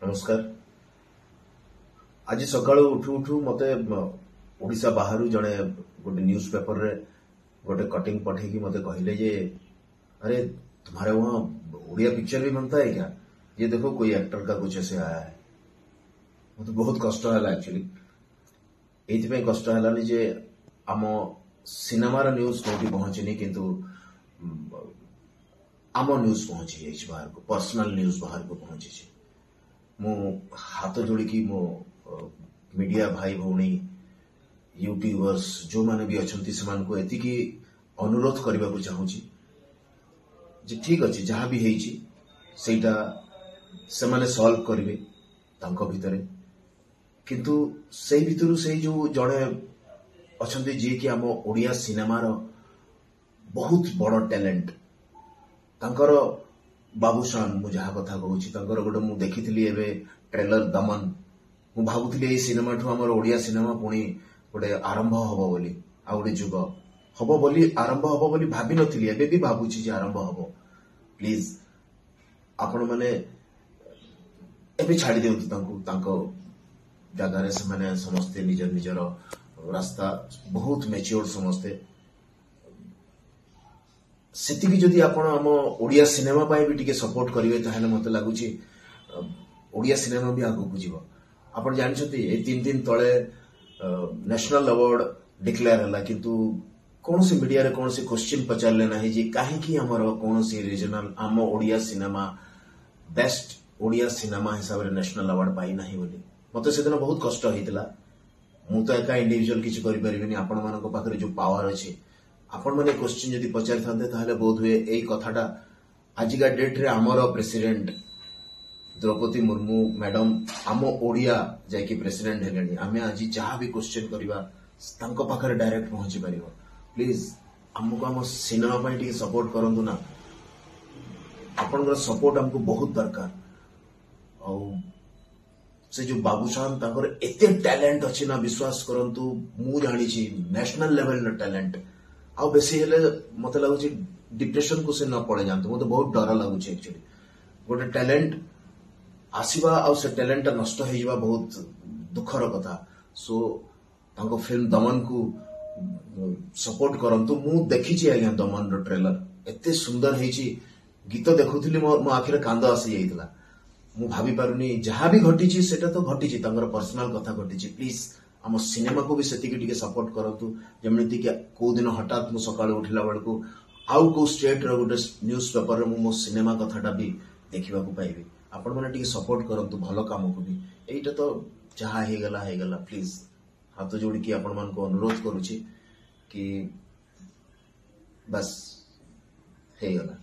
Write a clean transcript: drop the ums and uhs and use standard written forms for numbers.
नमस्कार। आज सकाळू उठू उठू मते ओडिशा बाहर जड़े गोटे न्यूज पेपर रे गोटे कटिंग पठेकी मते कहले जे अरे तुम्हारे वहां उड़िया पिक्चर भी बनता है क्या, ये देखो कोई एक्टर का कुछ ऐसे आया है। मत बहुत कष्ट है एक्चुअली। एथि कष्ट है जे आम सिनेमार न्यूज कौटी पहुंचनी किंतु आम न्यूज पहुंची जाइए बाहर को, पर्सनल न्यूज बाहर को पहुंची। मु हाथ जोड़ी मो मीडिया भाई भौणी यूट्यूबर्स जो माने भी अच्छी से अनुरोध करने को चाहूँगी जे ठीक अच्छे जहाँ भी होईटा से माने सॉल्व करेंगे तांको भितरे, किंतु से भितर से जो जड़े अच्छा जी कि आम ओडिया सिनेमार बहुत बड़ टैलेंट तांकर बाबूशान मु जहा कथा कहूँ गोटे मु देखी ट्रेलर दमन मु भावुली सिनेमा ठू आम ओडिया सिनेमा पुणी गोटे आरंभ हम बोली आ गोटे जुग हम बोली आरंभ हम बोली भाभी नथिली एबे भी भावुची जे आरंभ हम। प्लीज आपण माने एबे छाड़ी देउतु तांको जगह रे से माने समस्ते निजर निजर रास्ता बहुत मैच्योर समस्ते सेतिकी जदि आपण आम ओडिया सिनेमा पाई भी टिके सपोर्ट करिवे ताहले मते लागुची ओडिया सिनेमा भी आगु बुझिबो। आपण जानछथि ए 3 दिन तळे नेशनल अवार्ड डिक्लेयर हला किंतु कौन से मीडिया रे कौन से क्वेश्चन पचारले नाही जे काहे की हमर कौन से रीजनल आम Odia cinema best Odia cinema हिसाब रे नेशनल अवार्ड पाई नाही बोली मते सेदिन बहुत कष्ट होइतला। मु तो एका इंडिविजुअल किछि करि परिबिनी, आपण मानको पाखरे जो पावर अछि आपण माने क्वेश्चन जदि पचारि थांते ताहले बोध हुए एई कथाटा आजिका डेट रे हमर प्रेसिडेंट द्रौपदी मुर्मू मैडम आम ओडिया जाकि प्रेसिडेंट हेलेनी आमे आज जहाँ भी क्वेश्चन करबा तांको पाखरे डायरेक्ट पहुंची परिबो। प्लीज हमको आम सिनेमा पाई टिके सपोर्ट करंतु ना, आपनकर सपोर्ट हमको बहुत दरकार। और से जो बाबूशान तांकर एते टैलेंट अछि ना, विश्वास करंतु मु जानि छी नेशनल लेवल न टैलेंट आ बेसी हेले मते लागुची डिप्रेशन को से न पड़े जानतो मते बहुत डर लागुची। एक्चुअली गोटे टैलेंट आसीबा आ से टैलेंट नष्ट हो जावा बहुत दुखर कथा। सो तांको फिल्म दमन को सपोर्ट करंतु। मु देखी छी आज्ञा दमन रो ट्रेलर एते सुंदर हेची, गीत देखुथिली मो आखिरे कांद आसी जाइतला। मु भाभी पारुनी जहाँ भी घटी सेटा तो घटी पर्सनल कथा घटी। प्लीज आम सिनेमा को भी सेतिकी टिके सपोर्ट करंतु जेमिति कि को दिन हठात मु सकाळ उठिला बेलको आउ को स्टेट रो गोटे न्यूज पेपर रे मो सिनेमा कथाटा भी देखिबा को पाइबे। आपण माने टिके सपोर्ट करंतु भलो काम को भी। एइटा तो जहाँ हे गला प्लीज हाथ जोड़ी की आपण मान को अनुरोध करूची कि बस हे गला।